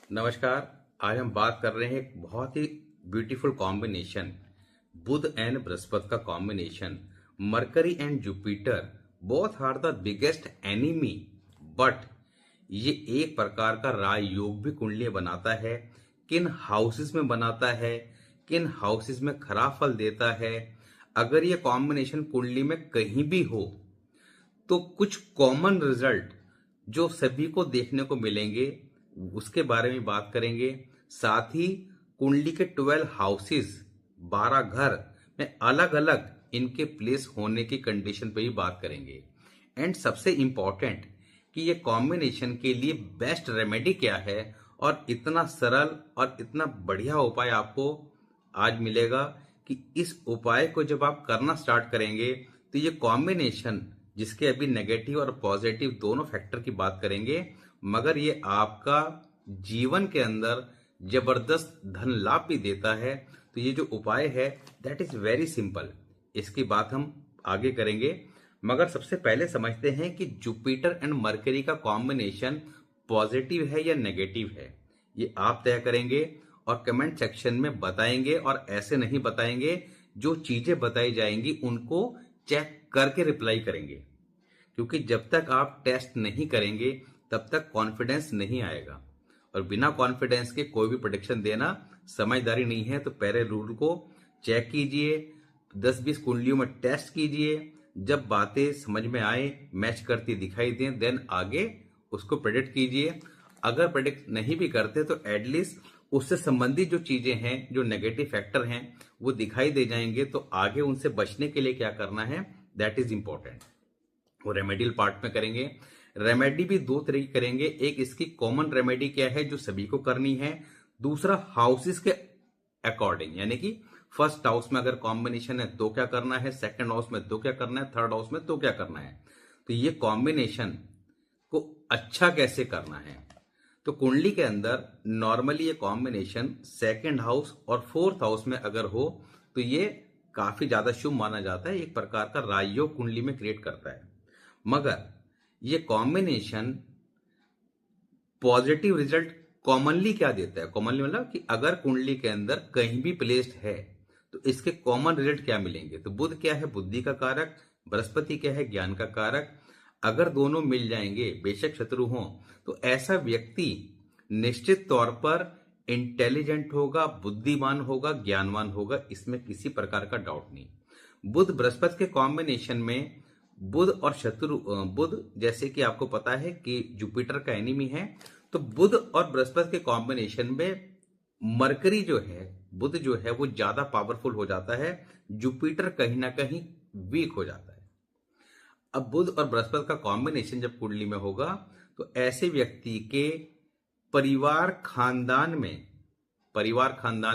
नमस्कार। आज हम बात कर रहे हैं एक बहुत ही beautiful combination, Budh and Brihaspati का combination. Mercury and Jupiter both are the biggest enemy, but ये एक प्रकार का राजयोग भी कुंडली बनाता है। किन हाउसेस में बनाता है, किन हाउसेस में खराब फल देता है, अगर ये कॉम्बिनेशन कुंडली में कहीं भी हो तो कुछ कॉमन रिजल्ट जो सभी को देखने को मिलेंगे उसके बारे में बात करेंगे। साथ ही कुंडली के 12 हाउसेस, 12 घर में अलग अलग इनके प्लेस होने की कंडीशन पे भी बात करेंगे। एंड सबसे इंपॉर्टेंट कि ये कॉम्बिनेशन के लिए बेस्ट रेमेडी क्या है, और इतना सरल और इतना बढ़िया उपाय आपको आज मिलेगा कि इस उपाय को जब आप करना स्टार्ट करेंगे तो ये कॉम्बिनेशन, जिसके अभी नेगेटिव और पॉजिटिव दोनों फैक्टर की बात करेंगे, मगर ये आपका जीवन के अंदर जबरदस्त धन लाभ भी देता है। तो ये जो उपाय है दैट इज वेरी सिंपल, इसकी बात हम आगे करेंगे। मगर सबसे पहले समझते हैं कि जुपिटर एंड मरकरी का कॉम्बिनेशन पॉजिटिव है या नेगेटिव है, ये आप तय करेंगे और कमेंट सेक्शन में बताएंगे। और ऐसे नहीं बताएंगे, जो चीजें बताई जाएंगी उनको चेक करके रिप्लाई करेंगे, क्योंकि जब तक आप टेस्ट नहीं करेंगे तब तक कॉन्फिडेंस नहीं आएगा, और बिना कॉन्फिडेंस के कोई भी प्रेडिक्शन देना समझदारी नहीं है। तो पहले रूल को चेक कीजिए, 10-20 कुंडलियों में टेस्ट कीजिए, जब बातें समझ में आए, मैच करती दिखाई दें, देन आगे उसको प्रेडिक्ट कीजिए। अगर प्रेडिक्ट नहीं भी करते तो एटलीस्ट उससे संबंधित जो चीजें हैं, जो नेगेटिव फैक्टर हैं, वो दिखाई दे जाएंगे। तो आगे उनसे बचने के लिए क्या करना है, दैट इज इंपॉर्टेंट। वो रेमेडियल पार्ट में करेंगे। रेमेडी भी दो तरह की करेंगे। एक इसकी कॉमन रेमेडी क्या है जो सभी को करनी है, दूसरा हाउसेस के अकॉर्डिंग, यानी कि फर्स्ट हाउस में अगर कॉम्बिनेशन है तो क्या करना है, सेकंड हाउस में तो क्या करना है, थर्ड हाउस में तो क्या करना है। तो ये कॉम्बिनेशन को अच्छा कैसे करना है, तो कुंडली के अंदर नॉर्मली ये कॉम्बिनेशन सेकंड हाउस और फोर्थ हाउस में अगर हो तो ये काफी ज्यादा शुभ माना जाता है, एक प्रकार का राजयोग कुंडली में क्रिएट करता है। मगर ये कॉम्बिनेशन पॉजिटिव रिजल्ट कॉमनली क्या देता है, कॉमनली मतलब कि अगर कुंडली के अंदर कहीं भी प्लेस्ड है तो इसके कॉमन रिजल्ट क्या मिलेंगे। तो बुध क्या है, बुद्धि का कारक, बृहस्पति क्या है, ज्ञान का कारक। अगर दोनों मिल जाएंगे, बेशक शत्रु हो, तो ऐसा व्यक्ति निश्चित तौर पर इंटेलिजेंट होगा, बुद्धिमान होगा, ज्ञानवान होगा, इसमें किसी प्रकार का डाउट नहीं। बुध बृहस्पति के कॉम्बिनेशन में बुध और शत्रु, बुध जैसे कि आपको पता है कि जुपिटर का एनिमी है, तो बुध और बृहस्पति के कॉम्बिनेशन में मरकरी जो है, बुध जो है वो ज्यादा पावरफुल हो जाता है, जुपिटर कहीं ना कहीं वीक हो जाता है। अब बुध और बृहस्पति का कॉम्बिनेशन जब कुंडली में होगा तो ऐसे व्यक्ति के परिवार खानदान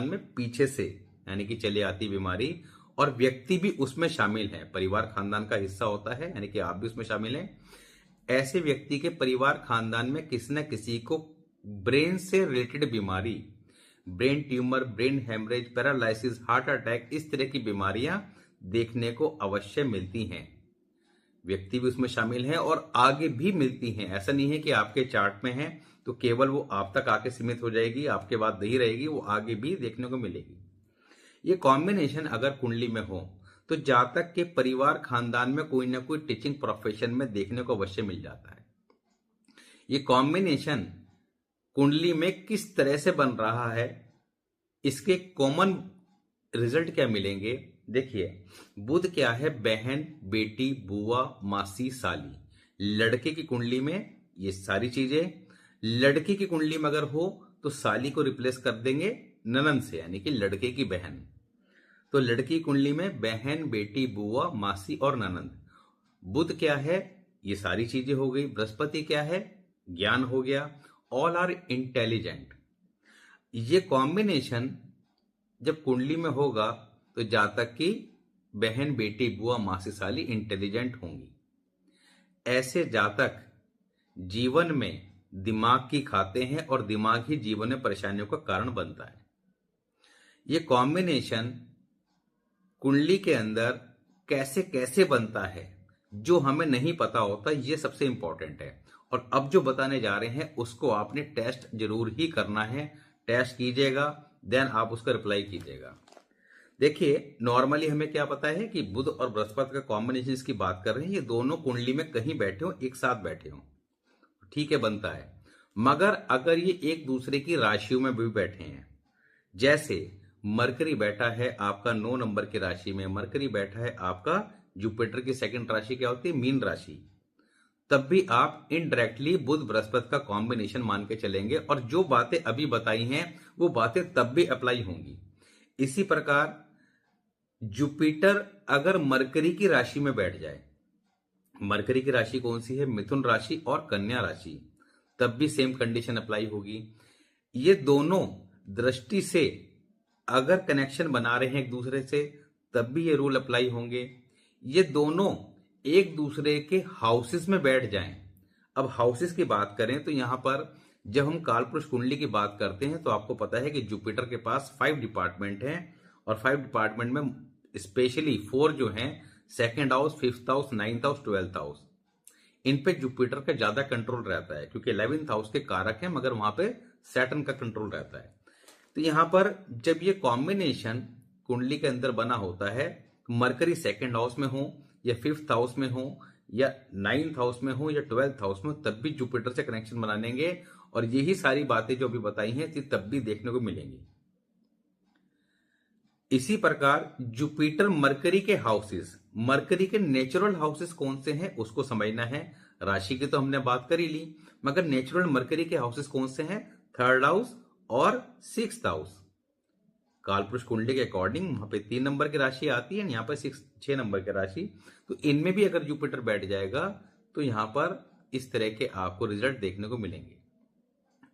में पीछे से यानी कि चली आती बीमारी, और व्यक्ति भी उसमें शामिल है, परिवार खानदान का हिस्सा होता है, यानी कि आप भी उसमें शामिल हैं। ऐसे व्यक्ति के परिवार खानदान में किसी न किसी को ब्रेन से रिलेटेड बीमारी, brain tumour, brain haemorrhage, paralysis, heart attack, इस तरह की बीमारियां देखने को अवश्य मिलती हैं। व्यक्ति भी उसमें शामिल है और आगे भी मिलती हैं। ऐसा नहीं है कि आपके चार्ट में है तो केवल वो आप तक आके सीमित हो जाएगी, आपके बाद नहीं रहेगी, वो आगे भी देखने को मिलेगी। ये कॉम्बिनेशन अगर कुंडली में हो तो जातक के परिवार खानदान में कोई ना कोई टीचिंग प्रोफेशन में देखने को अवश्य मिल जाता है। ये कॉम्बिनेशन कुंडली में किस तरह से बन रहा है, इसके कॉमन रिजल्ट क्या मिलेंगे। देखिए, बुध क्या है, बहन, बेटी, बुआ, मासी, साली। लड़के की कुंडली में ये सारी चीजें, लड़की की कुंडली में अगर हो तो साली को रिप्लेस कर देंगे ननंद से, यानी कि लड़के की बहन। तो लड़की कुंडली में बहन, बेटी, बुआ, मासी और ननंद। बुध क्या है, ये सारी चीजें हो गई। बृहस्पति क्या है, ज्ञान हो गया, ऑल आर इंटेलिजेंट। ये कॉम्बिनेशन जब कुंडली में होगा तो जातक की बहन, बेटी, बुआ, मासी, साली इंटेलिजेंट होंगी। ऐसे जातक जीवन में दिमाग की खाते हैं और दिमाग ही जीवन में परेशानियों का कारण बनता है। ये कॉम्बिनेशन कुंडली के अंदर कैसे कैसे बनता है जो हमें नहीं पता होता, ये सबसे इंपॉर्टेंट है। और अब जो बताने जा रहे हैं उसको आपने टेस्ट जरूर ही करना है। टेस्ट कीजिएगा, देन आप उसका रिप्लाई कीजिएगा। देखिए, नॉर्मली हमें क्या पता है कि बुध और बृहस्पति का कॉम्बिनेशन की बात कर रहे हैं, ये दोनों कुंडली में कहीं बैठे हो, एक साथ बैठे हो, ठीक है, बनता है। मगर अगर ये एक दूसरे की राशियों में भी बैठे हैं, जैसे मरकरी बैठा है आपका 9 नंबर की राशि में, मरकरी बैठा है आपका जुपिटर की सेकंड राशि क्या होती है, मीन राशि, तब भी आप इनडायरेक्टली बुध बृहस्पति का कॉम्बिनेशन मान के चलेंगे और जो बातें अभी बताई हैं वो बातें तब भी अप्लाई होंगी। इसी प्रकार जुपिटर अगर मरकरी की राशि में बैठ जाए, मरकरी की राशि कौन सी है, मिथुन राशि और कन्या राशि, तब भी सेम कंडीशन अप्लाई होगी। ये दोनों दृष्टि से अगर कनेक्शन बना रहे हैं एक दूसरे से, तब भी ये रूल अप्लाई होंगे। ये दोनों एक दूसरे के हाउसेस में बैठ जाएं। अब हाउसेस की बात करें तो यहां पर जब हम कालपुरुष कुंडली की बात करते हैं तो आपको पता है कि जुपिटर के पास 5 डिपार्टमेंट हैं और 5 डिपार्टमेंट में स्पेशली 4 जो हैं, second house, 5th house, 9th house, 12th house, इन पे जुपिटर का ज्यादा कंट्रोल रहता है क्योंकि 11th हाउस के कारक हैं, मगर वहां पे सैटर्न का कंट्रोल रहता है। तो यहां पर जब ये कॉम्बिनेशन कुंडली के अंदर बना होता है, मरकरी सेकंड हाउस में हो या 5th हाउस में हो या 9th हाउस में हो या 12th हाउस में, तब भी जुपिटर से कनेक्शन बनाएंगे और यही सारी बातें जो अभी बताई हैं तब भी देखने को मिलेंगी। इसी प्रकार जुपिटर मरकरी के हाउसेस, मरकरी के नेचुरल हाउसेस कौन से हैं उसको समझना है। राशि की तो हमने बात कर ही ली, मगर नेचुरल मरकरी के हाउसेस कौन से हैं, 3rd हाउस और 6th हाउस। कालपुरुष कुंडली के अकॉर्डिंग वहां पे 3 नंबर की राशि आती है, यहाँ पर 6 नंबर की राशि, तो इनमें भी अगर जुपिटर बैठ जाएगा तो यहां पर इस तरह के आपको रिजल्ट देखने को मिलेंगे।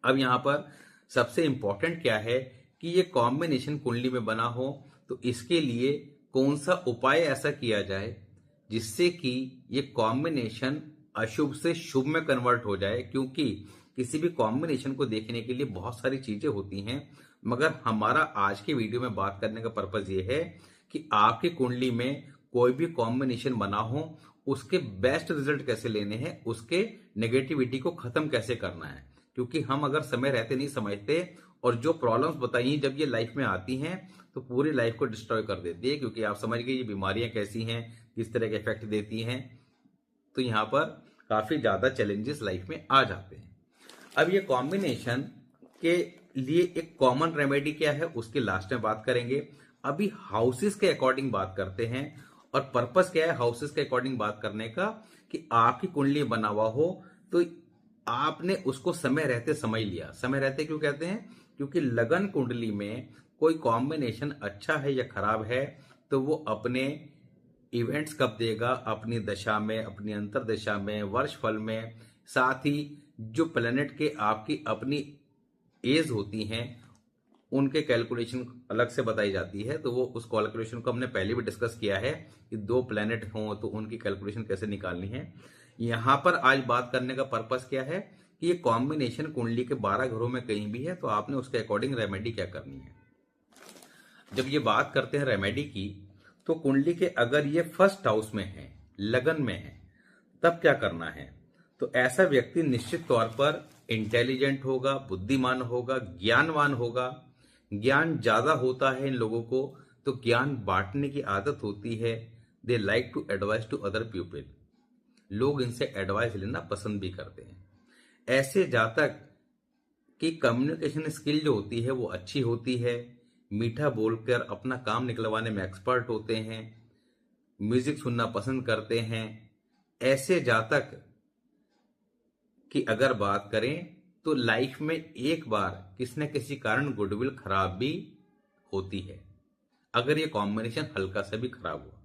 अब यहां पर सबसे इंपॉर्टेंट क्या है कि ये कॉम्बिनेशन कुंडली में बना हो, तो इसके लिए कौन सा उपाय ऐसा किया जाए जिससे कि ये कॉम्बिनेशन अशुभ से शुभ में कन्वर्ट हो जाए। क्योंकि किसी भी कॉम्बिनेशन को देखने के लिए बहुत सारी चीजें होती हैं, मगर हमारा आज के वीडियो में बात करने का पर्पज ये है कि आपकी कुंडली में कोई भी कॉम्बिनेशन बना हो, उसके बेस्ट रिजल्ट कैसे लेने हैं, उसके नेगेटिविटी को खत्म कैसे करना है। क्योंकि हम अगर समय रहते नहीं समझते और जो प्रॉब्लम्स बताइए जब ये लाइफ में आती हैं तो पूरी लाइफ को डिस्ट्रॉय कर देती है। क्योंकि आप समझ गए ये बीमारियां कैसी हैं, किस तरह के इफेक्ट देती हैं, तो यहाँ पर काफी ज्यादा चैलेंजेस लाइफ में आ जाते हैं। अब ये कॉम्बिनेशन के लिए एक कॉमन रेमेडी क्या है उसके लास्ट में बात करेंगे। अभी हाउसेस के अकॉर्डिंग बात करते हैं और पर्पस क्या है हाउसेस के अकॉर्डिंग बात करने का, कि आपकी कुंडली बना हुआ हो तो आपने उसको समय रहते समझ लिया। समय रहते क्यों कहते हैं, क्योंकि लगन कुंडली में कोई कॉम्बिनेशन अच्छा है या खराब है तो वो अपने इवेंट्स कब देगा, अपनी दशा में, अपनी अंतर दशा में, वर्ष फल में, साथ ही जो प्लेनेट के आपकी अपनी एज होती हैं उनके कैलकुलेशन अलग से बताई जाती है। तो वो उस कैलकुलेशन को हमने पहले भी डिस्कस किया है कि 2 प्लेनेट हों तो उनकी कैलकुलेशन कैसे निकालनी है। यहां पर आज बात करने का पर्पस क्या है कि ये कॉम्बिनेशन कुंडली के 12 घरों में कहीं भी है तो आपने उसके अकॉर्डिंग रेमेडी क्या करनी है। जब ये बात करते हैं रेमेडी की, तो कुंडली के अगर ये 1st हाउस में है, लगन में है, तब क्या करना है। तो ऐसा व्यक्ति निश्चित तौर पर इंटेलिजेंट होगा, बुद्धिमान होगा, ज्ञानवान होगा। ज्ञान ज्यादा होता है इन लोगों को, तो ज्ञान बांटने की आदत होती है। They like to advise to other people, लोग इनसे एडवाइस लेना पसंद भी करते हैं। ऐसे जातक की कम्युनिकेशन स्किल जो होती है वो अच्छी होती है, मीठा बोलकर अपना काम निकलवाने में एक्सपर्ट होते हैं, म्यूजिक सुनना पसंद करते हैं। ऐसे जातक की अगर बात करें तो लाइफ में एक बार किसी न किसी कारण गुडविल खराब भी होती है अगर ये कॉम्बिनेशन हल्का सा भी खराब हुआ।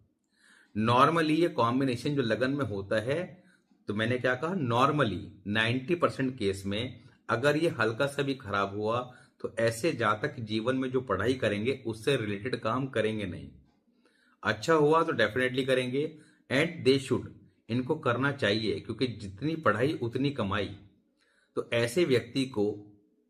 नॉर्मली ये कॉम्बिनेशन जो लगन में होता है, तो मैंने क्या कहा, नॉर्मली 90% केस में अगर ये हल्का सा भी खराब हुआ तो ऐसे जातक जीवन में जो पढ़ाई करेंगे उससे रिलेटेड काम करेंगे नहीं। अच्छा हुआ तो डेफिनेटली करेंगे, एंड दे शुड, इनको करना चाहिए क्योंकि जितनी पढ़ाई उतनी कमाई। तो ऐसे व्यक्ति को,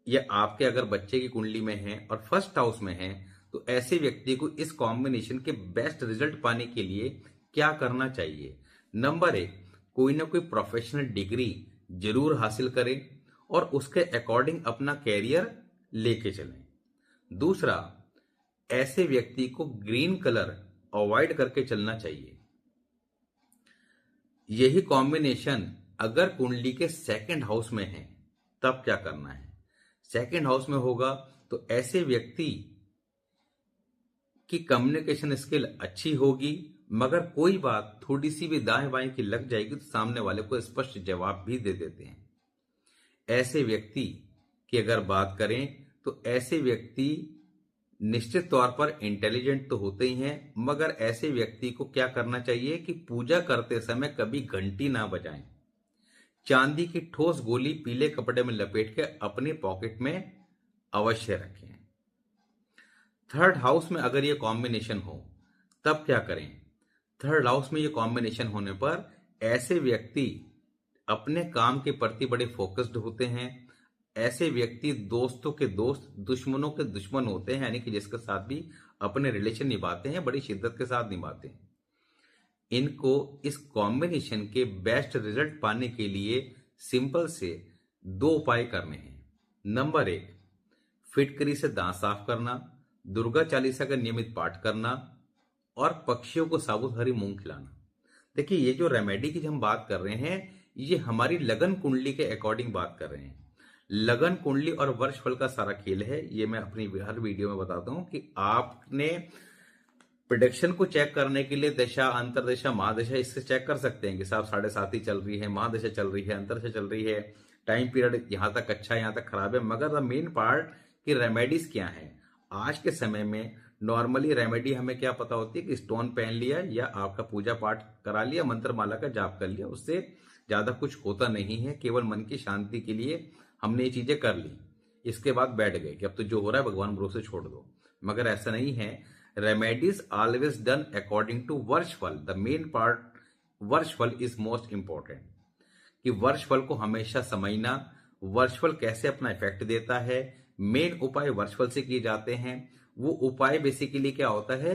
या आपके अगर बच्चे की कुंडली में है और 1st हाउस में है, तो ऐसे व्यक्ति को इस कॉम्बिनेशन के बेस्ट रिजल्ट पाने के लिए क्या करना चाहिए। नंबर 1, कोई ना कोई प्रोफेशनल डिग्री जरूर हासिल करें और उसके अकॉर्डिंग अपना कैरियर लेके चलें। दूसरा, ऐसे व्यक्ति को ग्रीन कलर अवॉइड करके चलना चाहिए। यही कॉम्बिनेशन अगर कुंडली के सेकंड हाउस में है तब क्या करना है। सेकंड हाउस में होगा तो ऐसे व्यक्ति की कम्युनिकेशन स्किल अच्छी होगी, मगर कोई बात थोड़ी सी भी दाएं बाएं की लग जाएगी तो सामने वाले को स्पष्ट जवाब भी दे देते हैं। ऐसे व्यक्ति की अगर बात करें तो ऐसे व्यक्ति निश्चित तौर पर इंटेलिजेंट तो होते ही हैं, मगर ऐसे व्यक्ति को क्या करना चाहिए कि पूजा करते समय कभी घंटी ना बजाएं। चांदी की ठोस गोली पीले कपड़े में लपेट के अपने पॉकेट में अवश्य रखें। थर्ड हाउस में अगर ये कॉम्बिनेशन हो तब क्या करें। थर्ड हाउस में ये कॉम्बिनेशन होने पर ऐसे व्यक्ति अपने काम के प्रति बड़े फोकस्ड होते हैं। ऐसे व्यक्ति दोस्तों के दोस्त दुश्मनों के दुश्मन होते हैं, यानी कि जिसके साथ भी अपने रिलेशन निभाते हैं बड़ी शिद्दत के साथ निभाते हैं। इनको इस कॉम्बिनेशन के बेस्ट रिजल्ट पाने के लिए सिंपल से 2 उपाय करने हैं। नंबर 1, फिटकरी से दांत साफ करना, दुर्गा चालीसा का नियमित पाठ करना और पक्षियों को साबुत हरी मूंग खिलाना। देखिए, ये जो रेमेडी की हम बात कर रहे हैं ये हमारी लगन कुंडली के अकॉर्डिंग बात कर रहे हैं। लगन कुंडली और वर्षफल का सारा खेल है। ये मैं अपनी हर वीडियो में बताता हूं कि आपने प्रोडिक्शन को चेक करने के लिए दशा, अंतरदशा, महादशा इससे चेक कर सकते हैं कि साहब 7.5 ही चल रही है, महादशा चल रही है, अंतरदशा चल रही है, टाइम पीरियड यहां तक अच्छा है, यहां तक खराब है। मगर द मेन पार्ट की रेमेडीज क्या है। आज के समय में नॉर्मली रेमेडी हमें क्या पता होती है कि स्टोन पहन लिया या आपका पूजा पाठ करा लिया, मंत्र माला का जाप कर लिया, उससे ज्यादा कुछ होता नहीं है। केवल मन की शांति के लिए हमने ये चीजें कर ली, इसके बाद बैठ गए कि अब तो जो हो रहा है भगवान भरोसे छोड़ दो। मगर ऐसा नहीं है। Remedies always done according to वर्षफल। द मेन पार्ट वर्षफल इज मोस्ट इंपॉर्टेंट, कि वर्षफल को हमेशा समझना, वर्षफल कैसे अपना इफेक्ट देता है। मेन उपाय वर्षफल से किए जाते हैं। वो उपाय बेसिकली क्या होता है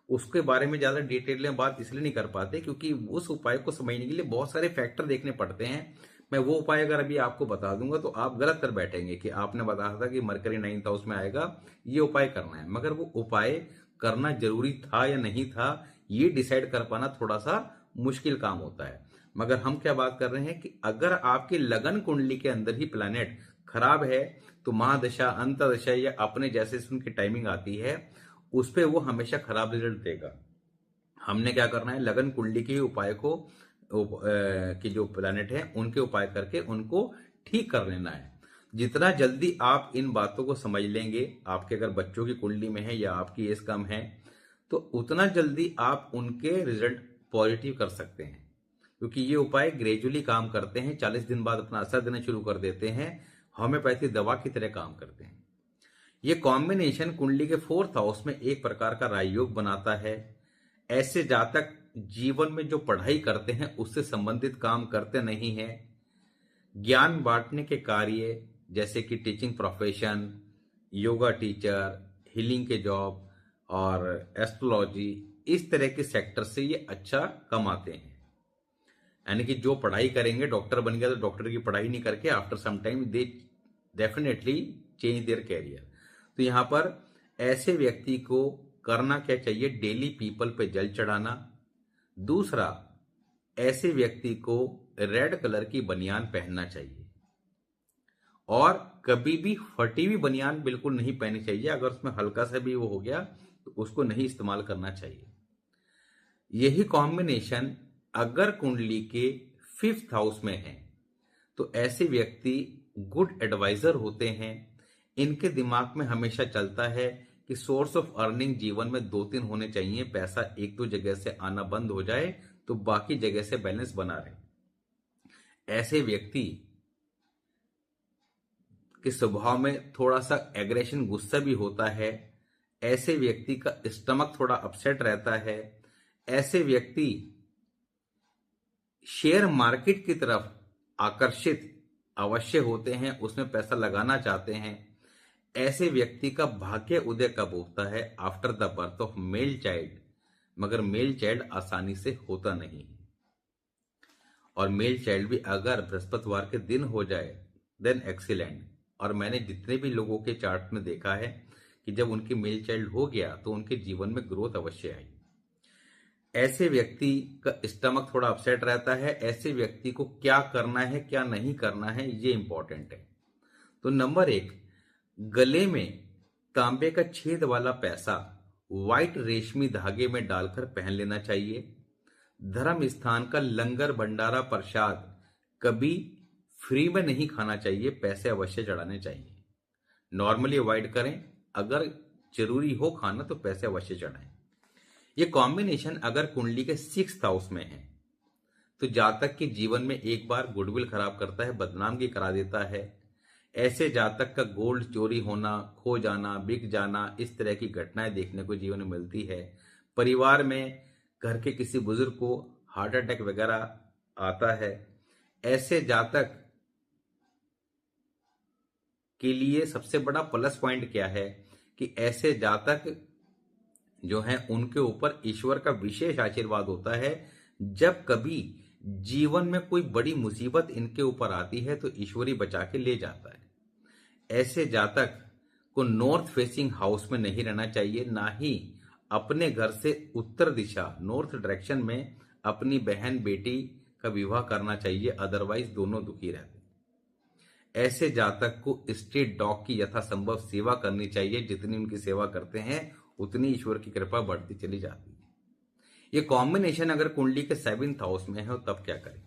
उसके बारे में ज्यादा डिटेल में बात इसलिए नहीं कर पाते क्योंकि उस उपाय को समझने के लिए बहुत सारे फैक्टर देखने पड़ते हैं। मैं वो उपाय अगर अभी आपको बता दूंगा तो आप गलत कर बैठेंगे कि आपने बताया था कि मरकरी 9th हाउस में आएगा, ये उपाय करना है। मगर वो उपाय करना जरूरी था या नहीं था ये डिसाइड कर पाना थोड़ा सा मुश्किल काम होता है। मगर हम क्या बात कर रहे हैं कि अगर आपकी लगन कुंडली के अंदर ही प्लैनेट खराब है तो महादशा, अंतरदशा या अपने जैसे उनकी टाइमिंग आती है उस पर वो हमेशा खराब रिजल्ट देगा। हमने क्या करना है, लगन कुंडली के उपाय को कि जो प्लैनेट है उनके उपाय करके उनको ठीक कर लेना है। जितना जल्दी आप इन बातों को समझ लेंगे, आपके अगर बच्चों की कुंडली में है या आपकी एज कम है तो उतना जल्दी आप उनके रिजल्ट पॉजिटिव कर सकते हैं, क्योंकि ये उपाय ग्रेजुअली काम करते हैं, 40 दिन बाद अपना असर देना शुरू कर देते हैं, होम्योपैथी दवा की तरह काम करते हैं। ये कॉम्बिनेशन कुंडली के 4th हाउस में एक प्रकार का राजयोग बनाता है। ऐसे जातक जीवन में जो पढ़ाई करते हैं उससे संबंधित काम करते नहीं हैं। ज्ञान बांटने के कार्य जैसे कि teaching profession, yoga teacher, healing के जॉब और एस्ट्रोलॉजी, इस तरह के सेक्टर से ये अच्छा कमाते हैं। यानी कि जो पढ़ाई करेंगे, डॉक्टर बन गया तो डॉक्टर की पढ़ाई नहीं करके after some time they definitely change their career. तो यहां पर ऐसे व्यक्ति को करना क्या चाहिए, डेली पीपल पे जल चढ़ाना। दूसरा, ऐसे व्यक्ति को रेड कलर की बनियान पहनना चाहिए और कभी भी फटी हुई बनियान बिल्कुल नहीं पहननी चाहिए। अगर उसमें हल्का सा भी वो हो गया तो उसको नहीं इस्तेमाल करना चाहिए। यही कॉम्बिनेशन अगर कुंडली के 5th हाउस में है तो ऐसे व्यक्ति गुड एडवाइजर होते हैं। इनके दिमाग में हमेशा चलता है कि सोर्स ऑफ अर्निंग जीवन में 2-3 होने चाहिए, पैसा 1-2 जगह से आना बंद हो जाए तो बाकी जगह से बैलेंस बना रहे। ऐसे व्यक्ति के स्वभाव में थोड़ा सा एग्रेशन, गुस्सा भी होता है। ऐसे व्यक्ति का स्टमक थोड़ा अपसेट रहता है। ऐसे व्यक्ति शेयर मार्केट की तरफ आकर्षित अवश्य होते हैं, उसमें पैसा लगाना चाहते हैं। ऐसे व्यक्ति का भाग्य उदय कब होता है, after the birth of male child. मगर मेल चाइल्ड आसानी से होता नहीं है। और मेल चाइल्ड भी अगर बृहस्पतिवार के दिन हो जाए देन एक्सीलेंट। और मैंने जितने भी लोगों के चार्ट में देखा है कि जब उनकी मेल चाइल्ड हो गया तो उनके जीवन में ग्रोथ अवश्य आई। ऐसे व्यक्ति का स्टमक थोड़ा अपसेट रहता है। ऐसे व्यक्ति को क्या करना है क्या नहीं करना है ये इंपॉर्टेंट है। तो नंबर 1, गले में तांबे का छेद वाला पैसा व्हाइट रेशमी धागे में डालकर पहन लेना चाहिए। धर्म स्थान का लंगर भंडारा प्रसाद कभी फ्री में नहीं खाना चाहिए, पैसे अवश्य चढ़ाने चाहिए। नॉर्मली अवॉइड करें, अगर जरूरी हो खाना तो पैसे अवश्य चढ़ाएं। ये कॉम्बिनेशन अगर कुंडली के 6th हाउस में है तो जातक के जीवन में एक बार गुडविल खराब करता है, बदनामगी करा देता है। ऐसे जातक का गोल्ड चोरी होना, खो जाना, बिक जाना, इस तरह की घटनाएं देखने को जीवन में मिलती है। परिवार में घर के किसी बुजुर्ग को हार्ट अटैक वगैरह आता है। ऐसे जातक के लिए सबसे बड़ा प्लस पॉइंट क्या है कि ऐसे जातक जो हैं उनके ऊपर ईश्वर का विशेष आशीर्वाद होता है। जब कभी जीवन में कोई बड़ी मुसीबत इनके ऊपर आती है तो ईश्वर ही बचा के ले जाता है। ऐसे जातक को नॉर्थ फेसिंग हाउस में नहीं रहना चाहिए, ना ही अपने घर से उत्तर दिशा नॉर्थ डायरेक्शन में अपनी बहन बेटी का विवाह करना चाहिए, अदरवाइज दोनों दुखी रहते हैं। ऐसे जातक को स्ट्रीट डॉग की यथासंभव सेवा करनी चाहिए। जितनी उनकी सेवा करते हैं उतनी ईश्वर की कृपा बढ़ती चली जाती है। ये कॉम्बिनेशन अगर कुंडली के 7th हाउस में है तब क्या करें?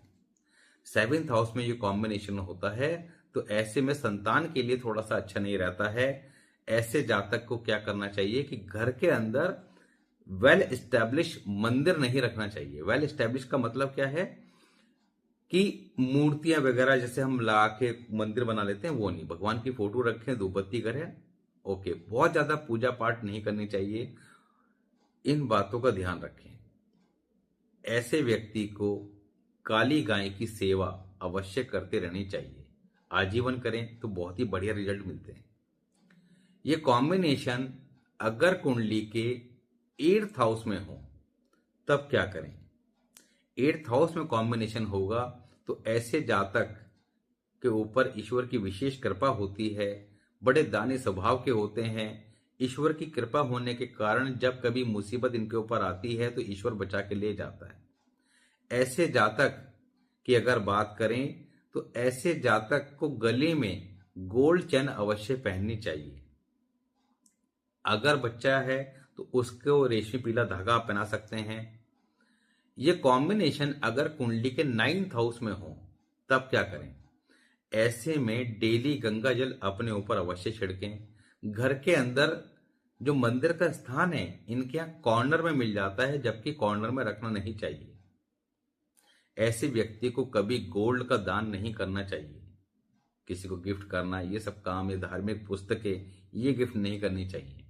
7th हाउस में ये कॉम्बिनेशन होता है तो ऐसे में संतान के लिए थोड़ा सा अच्छा नहीं रहता है। ऐसे जातक को क्या करना चाहिए कि घर के अंदर वेल एस्टेब्लिश मंदिर नहीं रखना चाहिए। वेल एस्टेब्लिश का मतलब क्या है कि मूर्तियां वगैरह जैसे हम ला के मंदिर बना लेते हैं वो नहीं, भगवान की फोटो रखें, धूपबत्ती करें, ओके। बहुत ज्यादा पूजा पाठ नहीं करनी चाहिए, इन बातों का ध्यान रखें। ऐसे व्यक्ति को काली गाय की सेवा अवश्य करते रहनी चाहिए। आजीवन करें तो बहुत ही बढ़िया रिजल्ट मिलते हैं। ये कॉम्बिनेशन अगर कुंडली के 8th हाउस में हो तब क्या करें? 8th हाउस में कॉम्बिनेशन होगा तो ऐसे जातक के ऊपर ईश्वर की विशेष कृपा होती है। बड़े दानी स्वभाव के होते हैं। ईश्वर की कृपा होने के कारण जब कभी मुसीबत इनके ऊपर आती है तो ईश्वर बचा के ले जाता है। ऐसे जातक की अगर बात करें तो ऐसे जातक को गले में गोल्ड चेन अवश्य पहननी चाहिए। अगर बच्चा है तो उसको रेशमी पीला धागा आप पहना सकते हैं। ये कॉम्बिनेशन अगर कुंडली के 9th हाउस में हो तब क्या करें? ऐसे में डेली गंगा जल अपने ऊपर अवश्य छिड़कें। घर के अंदर जो मंदिर का स्थान है इनके यहाँ कॉर्नर में मिल जाता है, जबकि कॉर्नर में रखना नहीं चाहिए। ऐसे व्यक्ति को कभी गोल्ड का दान नहीं करना चाहिए। किसी को गिफ्ट करना, ये सब काम, ये धार्मिक पुस्तकें, ये गिफ्ट नहीं करनी चाहिए।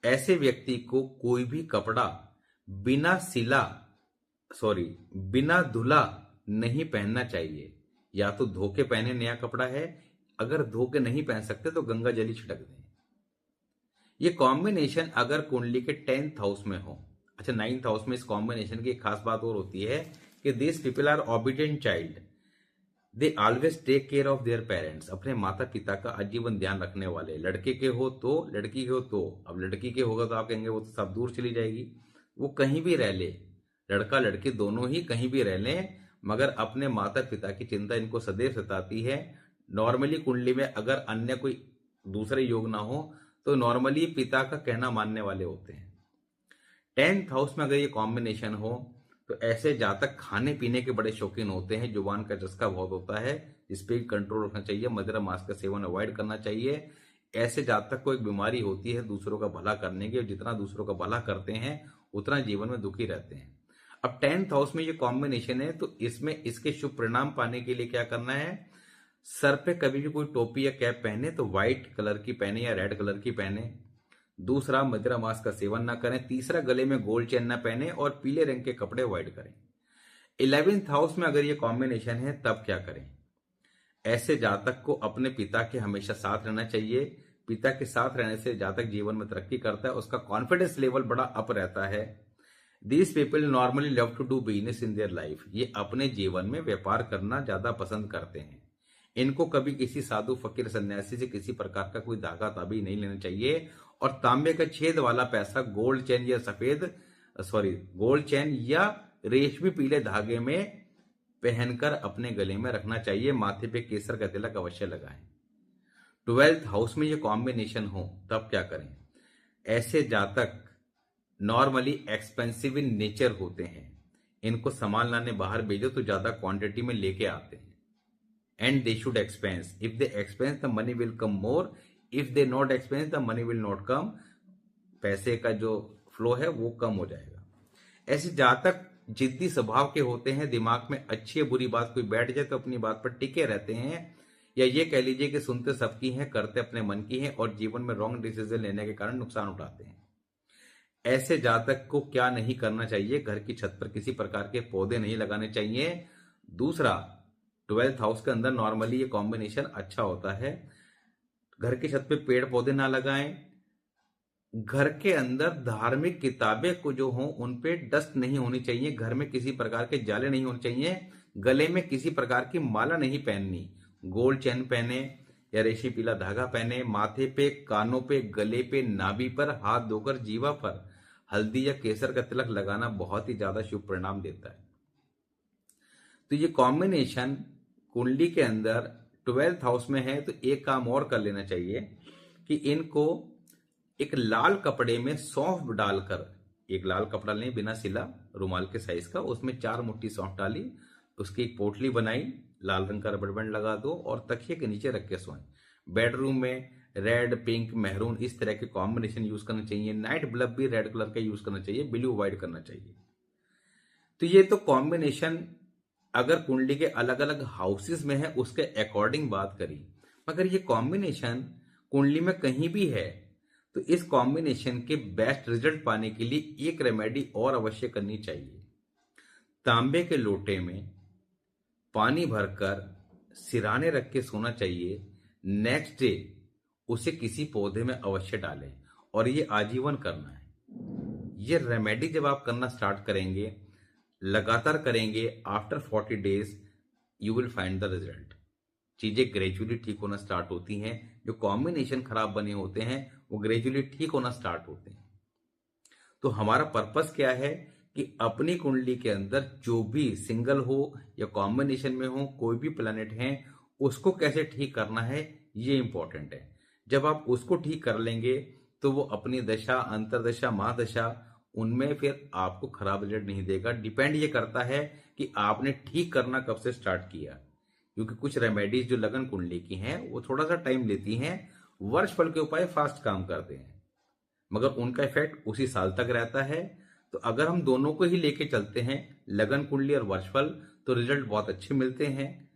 ऐसे व्यक्ति को कोई भी कपड़ा बिना धुला नहीं पहनना चाहिए। या तो धो के पहने नया कपड़ा है, अगर धो के नहीं पहन सकते तो गंगा जल ही छिड़क दें। ये कॉम्बिनेशन अगर कुंडली के 10th हाउस में हो, अच्छा 9th हाउस में इस कॉम्बिनेशन की एक खास बात और होती है कि this people are obedient child, they always take care of their parents. अपने माता पिता का आजीवन ध्यान रखने वाले। लड़के के हो तो, लड़की के हो तो। अब लड़की के होगा तो आप कहेंगे वो तो सब दूर चली जाएगी। वो कहीं भी रह ले, लड़का लड़की दोनों ही कहीं भी रह लें, मगर अपने माता पिता की चिंता इनको सदैव सताती है। नॉर्मली कुंडली में अगर अन्य कोई दूसरे योग ना हो तो नॉर्मली पिता का कहना मानने वाले होते हैं। 10th हाउस में अगर ये कॉम्बिनेशन हो तो ऐसे जातक खाने पीने के बड़े शौकीन होते हैं। जुबान का चस्का बहुत होता है, इस पे कंट्रोल रखना चाहिए। मदिरा मांस का सेवन अवॉइड करना चाहिए। ऐसे जातक को एक बीमारी होती है दूसरों का भला करने की, और जितना दूसरों का भला करते हैं उतना जीवन में दुखी रहते हैं। अब 10th हाउस में ये कॉम्बिनेशन है तो इसमें इसके शुभ परिणाम पाने के लिए क्या करना है? सर पे कभी भी कोई टोपी या कैप पहने तो व्हाइट कलर की पहने या रेड कलर की पहने। दूसरा, मदिरा मांस का सेवन ना करें। तीसरा, गले में गोल्ड चेन ना पहने और पीले रंग के कपड़े अवॉइड करें। 11th हाउस में अगर ये कॉम्बिनेशन है तब क्या करें? ऐसे जातक को अपने पिता के हमेशा साथ रहना चाहिए। पिता के साथ रहने से जातक जीवन में तरक्की करता है, उसका कॉन्फिडेंस लेवल बड़ा अप रहता है। These people normally love to do business in their life. ये अपने जीवन में व्यापार करना ज्यादा पसंद करते हैं। इनको कभी किसी साधु फकीर सन्यासी से किसी प्रकार का कोई धागा ताबी नहीं लेना चाहिए। और तांबे का छेद वाला पैसा गोल्ड चेन या रेशमी पीले धागे में पहनकर अपने गले में रखना चाहिए। माथे पे केसर का तिलक अवश्य लगाएं। 12th हाउस में ये कॉम्बिनेशन हो तब क्या करें? ऐसे जातक नॉर्मली एक्सपेंसिव इन नेचर होते हैं। इनको सामान लाने बाहर भेजो तो ज्यादा क्वांटिटी में लेके आते हैं। And they should expense. If they expense the money will come more, if they not expense the money will not come. पैसे का जो फ्लो है वो कम हो जाएगा। ऐसे जातक जिद्दी स्वभाव के होते हैं। दिमाग में अच्छी या बुरी बात कोई बैठ जाए तो अपनी बात पर टिके रहते हैं, या ये कह लीजिए कि सुनते सबकी हैं, करते अपने मन की हैं और जीवन में रॉन्ग डिसीजन लेने के कारण नुकसान उठाते हैं। ऐसे जातक को क्या नहीं करना चाहिए? घर की छत पर किसी प्रकार के पौधे नहीं लगाने चाहिए। दूसरा, 12th हाउस के अंदर नॉर्मली ये कॉम्बिनेशन अच्छा होता है। घर की छत पे पेड़ पौधे ना लगाएं। घर के अंदर धार्मिक किताबें को जो हो उन पे डस्ट नहीं होनी चाहिए। घर में किसी प्रकार के जाले नहीं होने चाहिए। गले में किसी प्रकार की माला नहीं पहननी। गोल्ड चेन पहने या रेशमी पीला धागा पहने। माथे पे, कानों पे, गले पे, नाभि पर, हाथ धोकर जीवा पर हल्दी या केसर का तिलक लगाना बहुत ही ज्यादा शुभ परिणाम देता है। तो ये कॉम्बिनेशन कुंडली के अंदर 12th हाउस में है तो एक काम और कर लेना चाहिए कि इनको एक लाल कपड़े में सौंफ डालकर, एक लाल कपड़ा लें बिना सिला, रुमाल के साइज का, उसमें 4 मुट्ठी सौंफ डाली, उसकी एक पोटली बनाई, लाल रंग का रबड़ बैंड लगा दो और तकिए के नीचे रख के सोएं। बेडरूम में रेड, पिंक, मैरून इस तरह के कॉम्बिनेशन यूज करना चाहिए। नाइट बल्ब भी रेड कलर का यूज करना चाहिए, ब्लू व्हाइट करना चाहिए। तो ये तो कॉम्बिनेशन अगर कुंडली के अलग अलग हाउसेस में है उसके अकॉर्डिंग बात करी। मगर ये कॉम्बिनेशन कुंडली में कहीं भी है तो इस कॉम्बिनेशन के बेस्ट रिजल्ट पाने के लिए एक रेमेडी और अवश्य करनी चाहिए। तांबे के लोटे में पानी भरकर सिराने रख के सोना चाहिए। नेक्स्ट डे उसे किसी पौधे में अवश्य डालें और ये आजीवन करना है। ये रेमेडी जब आप करना स्टार्ट करेंगे, लगातार करेंगे, after 40 days you will find the result. चीजें ग्रेजुअली ठीक होना स्टार्ट होती हैं। जो कॉम्बिनेशन खराब बने होते हैं वो ग्रेजुअली ठीक होना स्टार्ट होते हैं। तो हमारा पर्पस क्या है कि अपनी कुंडली के अंदर जो भी सिंगल हो या कॉम्बिनेशन में हो कोई भी प्लैनेट है उसको कैसे ठीक करना है ये इंपॉर्टेंट है। जब आप उसको ठीक कर लेंगे तो वो अपनी दशा, अंतरदशा, महादशा उनमें फिर आपको खराब रिजल्ट नहीं देगा। डिपेंड ये करता है कि आपने ठीक करना कब से स्टार्ट किया, क्योंकि कुछ रेमेडीज जो लगन कुंडली की हैं वो थोड़ा सा टाइम लेती हैं। वर्ष फल के उपाय फास्ट काम करते हैं मगर उनका इफेक्ट उसी साल तक रहता है। तो अगर हम दोनों को ही लेके चलते हैं, लगन कुंडली और वर्षफल, तो रिजल्ट बहुत अच्छे मिलते हैं,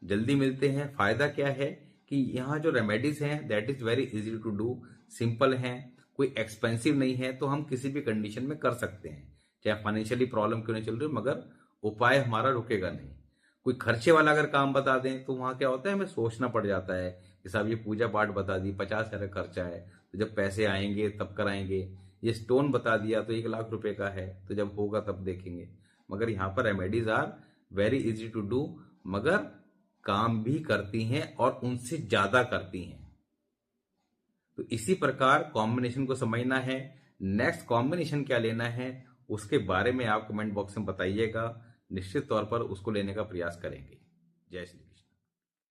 जल्दी मिलते हैं। फायदा क्या है कि यहाँ जो रेमेडीज हैं that is very easy to do, simple हैं, कोई एक्सपेंसिव नहीं है, तो हम किसी भी कंडीशन में कर सकते हैं, चाहे फाइनेंशियली प्रॉब्लम क्यों नहीं चल रही, मगर उपाय हमारा रुकेगा नहीं। कोई खर्चे वाला अगर काम बता दें तो वहां क्या होता है, हमें सोचना पड़ जाता है कि साहब ये पूजा पाठ बता दी 50,000 खर्चा है, तो जब पैसे आएंगे तब कराएंगे। ये स्टोन बता दिया तो 1 लाख रुपए का है, तो जब होगा तब देखेंगे। मगर यहाँ पर remedies are very easy to do, मगर काम भी करती हैं और उनसे ज्यादा करती हैं। तो इसी प्रकार कॉम्बिनेशन को समझना है। नेक्स्ट कॉम्बिनेशन क्या लेना है उसके बारे में आप कमेंट बॉक्स में बताइएगा। निश्चित तौर पर उसको लेने का प्रयास करेंगे। जय श्री।